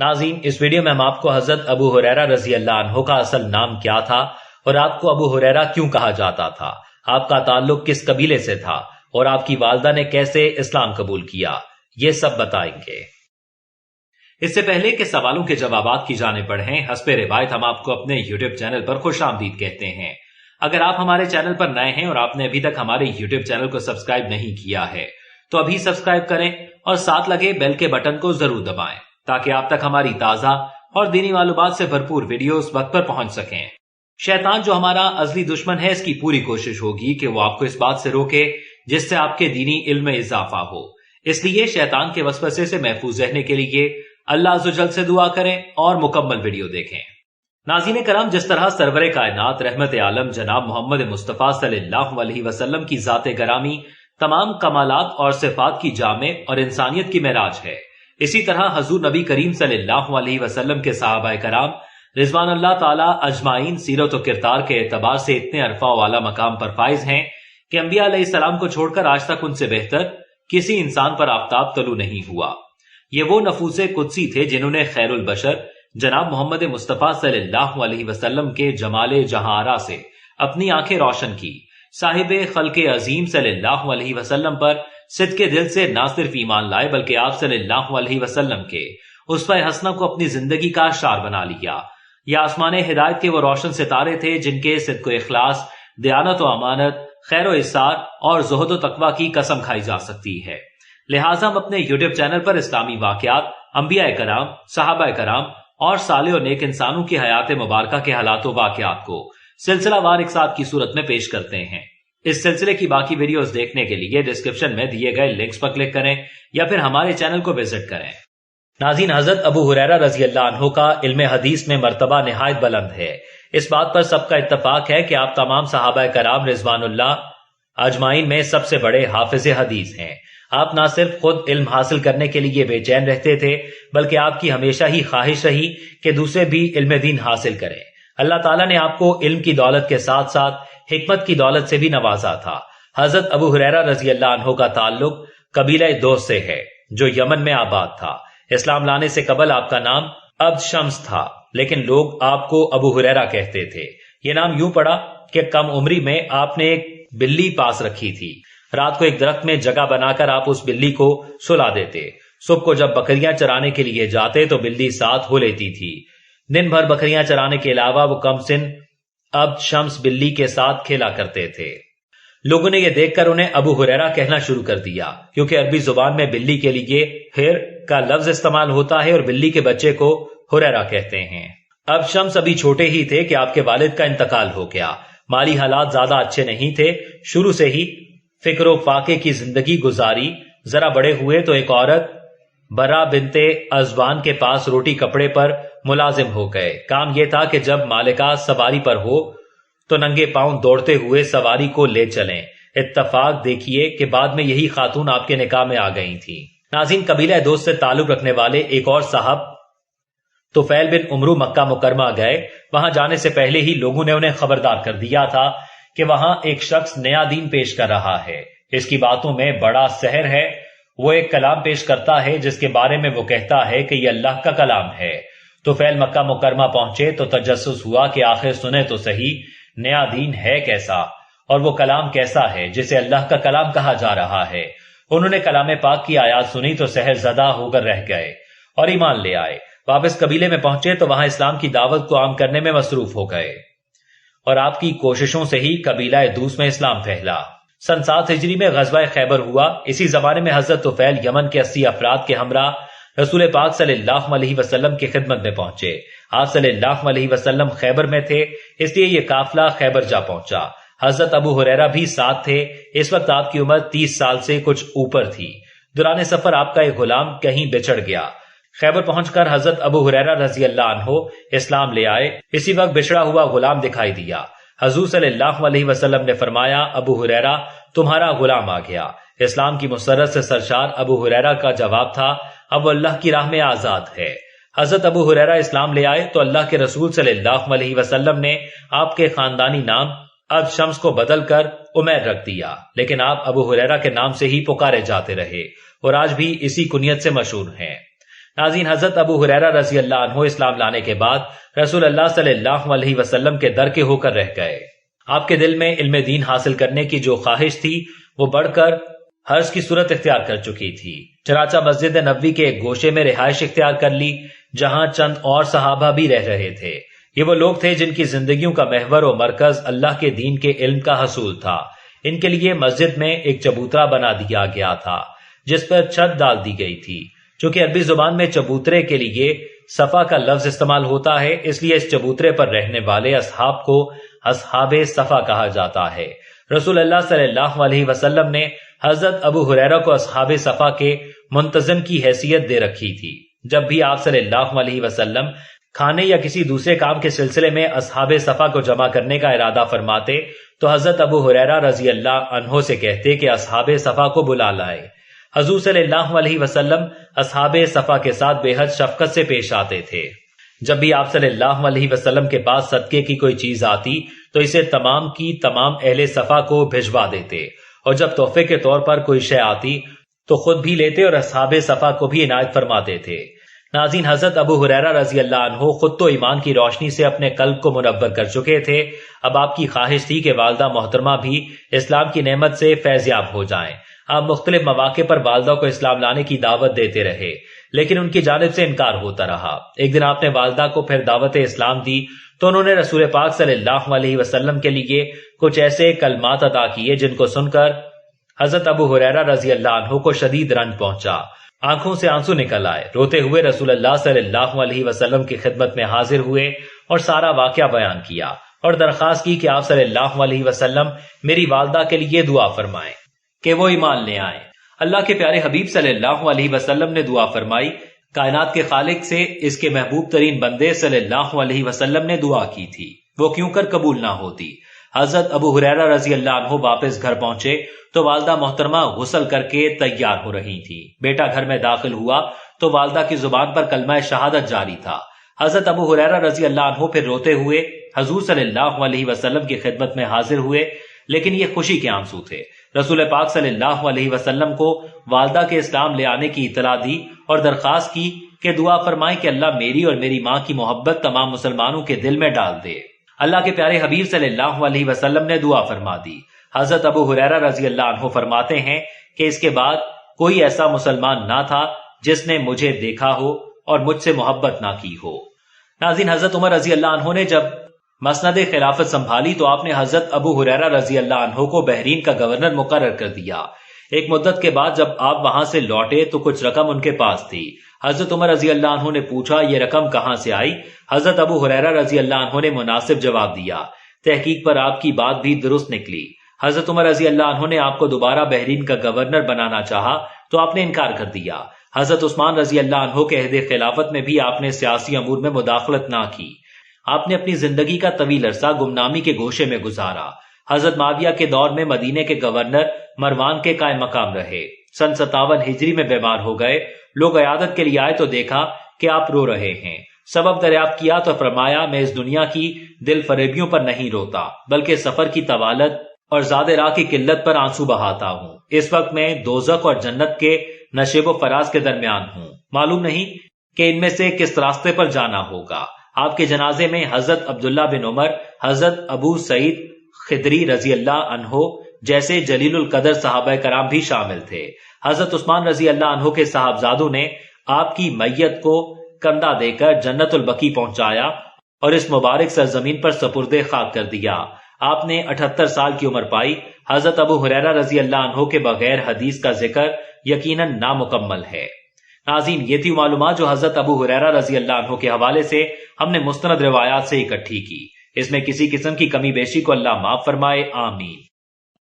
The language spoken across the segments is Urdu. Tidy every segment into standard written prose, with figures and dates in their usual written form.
ناظرین، اس ویڈیو میں ہم آپ کو حضرت ابو ہریرہ رضی اللہ عنہ کا اصل نام کیا تھا اور آپ کو ابو ہریرہ کیوں کہا جاتا تھا، آپ کا تعلق کس قبیلے سے تھا اور آپ کی والدہ نے کیسے اسلام قبول کیا، یہ سب بتائیں گے۔ اس سے پہلے کہ سوالوں کے جوابات کی جانب بڑھیں، حسب روایت ہم آپ کو اپنے یوٹیوب چینل پر خوش آمدید کہتے ہیں۔ اگر آپ ہمارے چینل پر نئے ہیں اور آپ نے ابھی تک ہمارے یوٹیوب چینل کو سبسکرائب نہیں کیا ہے تو ابھی سبسکرائب کریں اور ساتھ لگے بیل کے بٹن کو ضرور دبائیں تاکہ آپ تک ہماری تازہ اور دینی معلومات سے بھرپور ویڈیوز وقت پر پہنچ سکیں۔ شیطان جو ہمارا ازلی دشمن ہے، اس کی پوری کوشش ہوگی کہ وہ آپ کو اس بات سے روکے جس سے آپ کے دینی علم میں اضافہ ہو، اس لیے شیطان کے وسوسے سے محفوظ رہنے کے لیے اللہ عز و جل سے دعا کریں اور مکمل ویڈیو دیکھیں۔ ناظرین کرام، جس طرح سرور کائنات رحمت عالم جناب محمد مصطفیٰ صلی اللہ علیہ وسلم کی ذات گرامی تمام کمالات اور صفات کی جامع اور انسانیت کی معراج ہے، اسی طرح حضور نبی کریم صلی اللہ علیہ وسلم کے صحابہ کرام رضوان اللہ تعالی اجمعین سیرت و کردار کے اعتبار سے اتنے عرفہ و اعلیٰ مقام پر فائز ہیں کہ انبیاء علیہ السلام کو چھوڑ کر آج تک ان سے بہتر کسی انسان پر آفتاب طلوع نہیں ہوا۔ یہ وہ نفوس قدسی تھے جنہوں نے خیر البشر جناب محمد مصطفیٰ صلی اللہ علیہ وسلم کے جمال جہاں آرا سے اپنی آنکھیں روشن کی، صاحب خلق عظیم صلی اللہ علیہ وسلم پر صدق کے دل سے نہ صرف ایمان لائے بلکہ آپ صلی اللہ علیہ وسلم کے اسوہ حسنہ کو اپنی زندگی کا شعار بنا لیا۔ یہ آسمان ہدایت کے وہ روشن ستارے تھے جن کے صدق و اخلاص، دیانت و امانت، خیر و احسان اور زہد و تقوی کی قسم کھائی جا سکتی ہے۔ لہٰذا ہم اپنے یوٹیوب چینل پر اسلامی واقعات، انبیاء کرام، صحابہ کرام اور صالح و نیک انسانوں کی حیات مبارکہ کے حالات و واقعات کو سلسلہ وار ایک ساتھ کی صورت میں پیش کرتے ہیں۔ اس سلسلے کی باقی ویڈیوز دیکھنے کے لیے ڈسکرپشن میں دیے گئے لنکس پر کلک کریں یا پھر ہمارے چینل کو وزٹ کریں۔ ناظرین، حضرت ابو ہریرہ رضی اللہ عنہ کا علم حدیث میں مرتبہ نہایت بلند ہے۔ اس بات پر سب کا اتفاق ہے کہ آپ تمام صحابہ کرام رضوان اللہ اجمعین میں سب سے بڑے حافظ حدیث ہیں۔ آپ نہ صرف خود علم حاصل کرنے کے لیے بے چین رہتے تھے بلکہ آپ کی ہمیشہ ہی خواہش رہی کہ دوسرے بھی علم دین حاصل کریں۔ اللہ تعالیٰ نے آپ کو علم کی دولت کے ساتھ ساتھ حکمت کی دولت سے بھی نوازا تھا۔ حضرت ابو ہریرہ رضی اللہ عنہ کا تعلق قبیلہ دوست سے ہے جو یمن میں آباد تھا۔ اسلام لانے سے قبل آپ کا نام عبد شمس تھا، لیکن لوگ آپ کو ابو ہریرہ کہتے تھے۔ یہ نام یوں پڑا کہ کم عمری میں آپ نے ایک بلی پاس رکھی تھی۔ رات کو ایک درخت میں جگہ بنا کر آپ اس بلی کو سلا دیتے۔ صبح کو جب بکریاں چرانے کے لیے جاتے تو بلی ساتھ ہو لیتی تھی۔ دن بھر بکریاں چرانے کے علاوہ وہ کم سن عبد شمس بلی کے ساتھ کھیلا کرتے تھے۔ لوگوں نے یہ دیکھ کر انہیں ابو ہریرہ کہنا شروع کر دیا، کیونکہ عربی زبان میں بلی کے لیے ہر کا لفظ استعمال ہوتا ہے اور بلی کے بچے کو ہریرہ کہتے ہیں۔ عبد شمس ابھی چھوٹے ہی تھے کہ آپ کے والد کا انتقال ہو گیا۔ مالی حالات زیادہ اچھے نہیں تھے، شروع سے ہی فکر و فاقے کی زندگی گزاری۔ ذرا بڑے ہوئے تو ایک عورت برا بنت ازوان کے پاس روٹی کپڑے پر ملازم ہو گئے۔ کام یہ تھا کہ جب مالکہ سواری پر ہو تو ننگے پاؤں دوڑتے ہوئے سواری کو لے چلیں۔ اتفاق دیکھیے کہ بعد میں یہی خاتون آپ کے نکاح میں آ گئی تھی۔ ناظرین، قبیلہ دوست سے تعلق رکھنے والے ایک اور صاحب طفیل بن عمرو مکہ مکرمہ گئے۔ وہاں جانے سے پہلے ہی لوگوں نے انہیں خبردار کر دیا تھا کہ وہاں ایک شخص نیا دین پیش کر رہا ہے، اس کی باتوں میں بڑا سحر ہے، وہ ایک کلام پیش کرتا ہے جس کے بارے میں وہ کہتا ہے کہ یہ اللہ کا کلام ہے۔ طفیل مکہ مکرمہ پہنچے تو تجسس ہوا کہ آخر سنے تو صحیح نیا دین ہے کیسا اور وہ کلام کیسا ہے جسے اللہ کا کلام کہا جا رہا ہے۔ انہوں نے کلام پاک کی آیات سنی تو سحر زدہ ہو کر رہ گئے اور ایمان لے آئے۔ واپس قبیلے میں پہنچے تو وہاں اسلام کی دعوت کو عام کرنے میں مصروف ہو گئے اور آپ کی کوششوں سے ہی قبیلہ دوس میں اسلام پھیلا۔ سن 7 ہجری میں غزوہ خیبر ہوا۔ اسی زمانے میں حضرت طفیل یمن کے 80 افراد کے ہمراہ رسول پاک صلی اللہ علیہ وسلم کی خدمت میں پہنچے۔ آپ صلی اللہ علیہ وسلم خیبر میں تھے، اس لیے یہ قافلہ خیبر جا پہنچا۔ حضرت ابو ہریرہ بھی ساتھ تھے۔ اس وقت آپ کی عمر 30 سال سے کچھ اوپر تھی۔ دوران سفر آپ کا ایک غلام کہیں بچھڑ گیا۔ خیبر پہنچ کر حضرت ابو ہریرہ رضی اللہ عنہ اسلام لے آئے۔ اسی وقت بچھڑا ہوا غلام دکھائی دیا۔ حضور صلی اللہ علیہ وسلم نے فرمایا، ابو ہریرہ تمہارا غلام آ گیا۔ اسلام کی مسرت سے سرشار ابو ہریرہ کا جواب تھا، اب وہ اللہ کی راہ میں آزاد ہے۔ حضرت ابو ہریرہ اسلام لے آئے تو اللہ کے رسول صلی اللہ علیہ وسلم نے آپ کے خاندانی نام عبد شمس کو بدل کر عمیر رکھ دیا، لیکن آپ ابو ہریرہ کے نام سے ہی پکارے جاتے رہے اور آج بھی اسی کنیت سے مشہور ہیں۔ ناظرین، حضرت ابو ہریرہ رضی اللہ عنہ اسلام لانے کے بعد رسول اللہ صلی اللہ علیہ وسلم کے در کے ہو کر رہ گئے۔ آپ کے دل میں علم دین حاصل کرنے کی جو خواہش تھی وہ بڑھ کر حرص کی صورت اختیار کر چکی تھی۔ چنانچہ مسجد نبوی کے ایک گوشے میں رہائش اختیار کر لی، جہاں چند اور صحابہ بھی رہ رہے تھے۔ یہ وہ لوگ تھے جن کی زندگیوں کا محور و مرکز اللہ کے دین کے علم کا حصول تھا۔ ان کے لیے مسجد میں ایک چبوترا بنا دیا گیا تھا جس پر چھت ڈال دی گئی تھی۔ چونکہ عربی زبان میں چبوترے کے لیے صفا کا لفظ استعمال ہوتا ہے، اس لیے اس چبوترے پر رہنے والے اصحاب کو اصحاب صفا کہا جاتا ہے۔ رسول اللہ صلی اللہ علیہ وسلم نے حضرت ابو ہریرہ کو اصحاب صفا کے منتظم کی حیثیت دے رکھی تھی۔ جب بھی آپ صلی اللہ علیہ وسلم کھانے یا کسی دوسرے کام کے سلسلے میں اصحاب صفا کو جمع کرنے کا ارادہ فرماتے تو حضرت ابو ہریرہ رضی اللہ عنہ سے کہتے کہ اصحاب صفا کو بلا لائے۔ حضور صلی اللہ علیہ وسلم اصحاب صفا کے ساتھ بے حد شفقت سے پیش آتے تھے۔ جب بھی آپ صلی اللہ علیہ وسلم کے پاس صدقے کی کوئی چیز آتی تو اسے تمام کی تمام اہل صفا کو بھجوا دیتے، اور جب تحفے کے طور پر کوئی شے آتی تو خود بھی لیتے اور اصحاب صفا کو بھی عنایت فرماتے تھے۔ ناظرین، حضرت ابو ہریرہ رضی اللہ عنہ خود تو ایمان کی روشنی سے اپنے قلب کو منور کر چکے تھے، اب آپ کی خواہش تھی کہ والدہ محترمہ بھی اسلام کی نعمت سے فیض یاب ہو جائیں۔ آپ مختلف مواقع پر والدہ کو اسلام لانے کی دعوت دیتے رہے، لیکن ان کی جانب سے انکار ہوتا رہا۔ ایک دن آپ نے والدہ کو پھر دعوت اسلام دی تو انہوں نے رسول پاک صلی اللہ علیہ وسلم کے لیے کچھ ایسے کلمات ادا کیے جن کو سن کر حضرت ابو ہریرہ رضی اللہ عنہ کو شدید رنج پہنچا، آنکھوں سے آنسو نکل آئے۔ روتے ہوئے رسول اللہ صلی اللہ علیہ وسلم کی خدمت میں حاضر ہوئے اور سارا واقعہ بیان کیا اور درخواست کی کہ آپ صلی اللہ علیہ وسلم میری والدہ کے لیے دعا فرمائیں کہ وہ ایمان لے آئیں۔ اللہ کے پیارے حبیب صلی اللہ علیہ وسلم نے دعا فرمائی۔ کائنات کے خالق سے اس کے محبوب ترین بندے صلی اللہ علیہ وسلم نے دعا کی تھی، وہ کیوں کر قبول نہ ہوتی۔ حضرت ابو ہریرہ رضی اللہ عنہ واپس گھر پہنچے تو والدہ محترمہ غسل کر کے تیار ہو رہی تھی۔ بیٹا گھر میں داخل ہوا تو والدہ کی زبان پر کلمہ شہادت جاری تھا۔ حضرت ابو ہریرہ رضی اللہ عنہ پھر روتے ہوئے حضور صلی اللہ علیہ وسلم کی خدمت میں حاضر ہوئے، لیکن یہ خوشی کے آنسو تھے۔ رسول پاک صلی اللہ علیہ وسلم کو والدہ کے اسلام لے آنے کی اطلاع دی اور درخواست کی کہ دعا فرمائیں کہ اللہ میری اور میری ماں کی محبت تمام مسلمانوں کے دل میں ڈال دے۔ اللہ کے پیارے حبیب صلی اللہ علیہ وسلم نے دعا فرما دی۔ حضرت ابو ہریرہ رضی اللہ عنہ فرماتے ہیں کہ اس کے بعد کوئی ایسا مسلمان نہ تھا جس نے مجھے دیکھا ہو اور مجھ سے محبت نہ کی ہو۔ ناظرین، حضرت عمر رضی اللہ عنہ نے جب مسند خلافت سنبھالی تو آپ نے حضرت ابو ہریرہ رضی اللہ عنہ کو بحرین کا گورنر مقرر کر دیا۔ ایک مدت کے بعد جب آپ وہاں سے لوٹے تو کچھ رقم ان کے پاس تھی۔ حضرت عمر رضی اللہ عنہ نے پوچھا یہ رقم کہاں سے آئی؟ حضرت ابو ہریرہ رضی اللہ عنہ نے مناسب جواب دیا۔ تحقیق پر آپ کی بات بھی درست نکلی۔ حضرت عمر رضی اللہ عنہ نے آپ کو دوبارہ بحرین کا گورنر بنانا چاہا تو آپ نے انکار کر دیا۔ حضرت عثمان رضی اللہ عنہ کے عہد خلافت میں بھی آپ نے سیاسی امور میں مداخلت نہ کی۔ آپ نے اپنی زندگی کا طویل عرصہ گمنامی کے گوشے میں گزارا۔ حضرت معاویہ کے دور میں مدینے کے گورنر مروان کے قائم مقام رہے۔ سن 57 ہجری میں بیمار ہو گئے۔ لوگ عیادت کے لیے آئے تو دیکھا کہ آپ رو رہے ہیں۔ سبب دریافت کیا تو فرمایا میں اس دنیا کی دل فریبیوں پر نہیں روتا بلکہ سفر کی طوالت اور زاد راہ کی قلت پر آنسو بہاتا ہوں۔ اس وقت میں دوزخ اور جنت کے نشیب و فراز کے درمیان ہوں، معلوم نہیں کہ ان میں سے کس راستے پر جانا ہوگا۔ آپ کے جنازے میں حضرت عبداللہ بن عمر، حضرت ابو سعید خدری رضی اللہ عنہ جیسے جلیل القدر صحابہ کرام بھی شامل تھے۔ حضرت عثمان رضی اللہ عنہ کے صاحبزادوں نے آپ کی میت کو کندھا دے کر جنت البقیع پہنچایا اور اس مبارک سرزمین پر سپرد خاک کر دیا۔ آپ نے 78 سال کی عمر پائی۔ حضرت ابو ہریرہ رضی اللہ عنہ کے بغیر حدیث کا ذکر یقیناً نامکمل ہے۔ ناظرین، یہ تھی معلومات جو حضرت ابو ہریرہ رضی اللہ عنہ کے حوالے سے ہم نے مستند روایات سے اکٹھی کی۔ اس میں کسی قسم کی کمی بیشی کو اللہ معاف فرمائے، آمین۔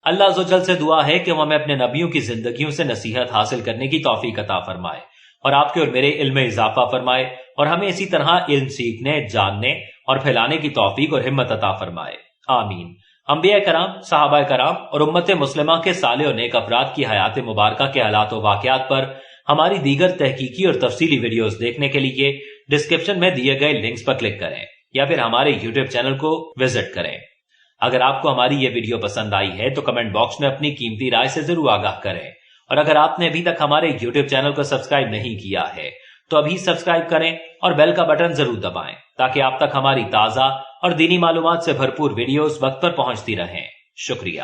اللہ عز و جل سے دعا ہے کہ وہ ہمیں اپنے نبیوں کی زندگیوں سے نصیحت حاصل کرنے کی توفیق عطا فرمائے اور آپ کے اور میرے علم میں اضافہ فرمائے اور ہمیں اسی طرح علم سیکھنے، جاننے اور پھیلانے کی توفیق اور ہمت عطا فرمائے، آمین۔ انبیاء کرام، صحابہ کرام اور امت مسلمہ کے صالح اور نیک افراد کی حیات مبارکہ کے حالات و واقعات پر ہماری دیگر تحقیقی اور تفصیلی ویڈیوز دیکھنے کے لیے ڈسکرپشن میں دیے گئے لنکس پر کلک کریں یا پھر ہمارے یوٹیوب چینل کو وزٹ کریں۔ اگر آپ کو ہماری یہ ویڈیو پسند آئی ہے تو کمنٹ باکس میں اپنی قیمتی رائے سے ضرور آگاہ کریں، اور اگر آپ نے ابھی تک ہمارے یوٹیوب چینل کو سبسکرائب نہیں کیا ہے تو ابھی سبسکرائب کریں اور بیل کا بٹن ضرور دبائیں تاکہ آپ تک ہماری تازہ اور دینی معلومات سے بھرپور ویڈیوز وقت پر پہنچتی رہیں۔ شکریہ۔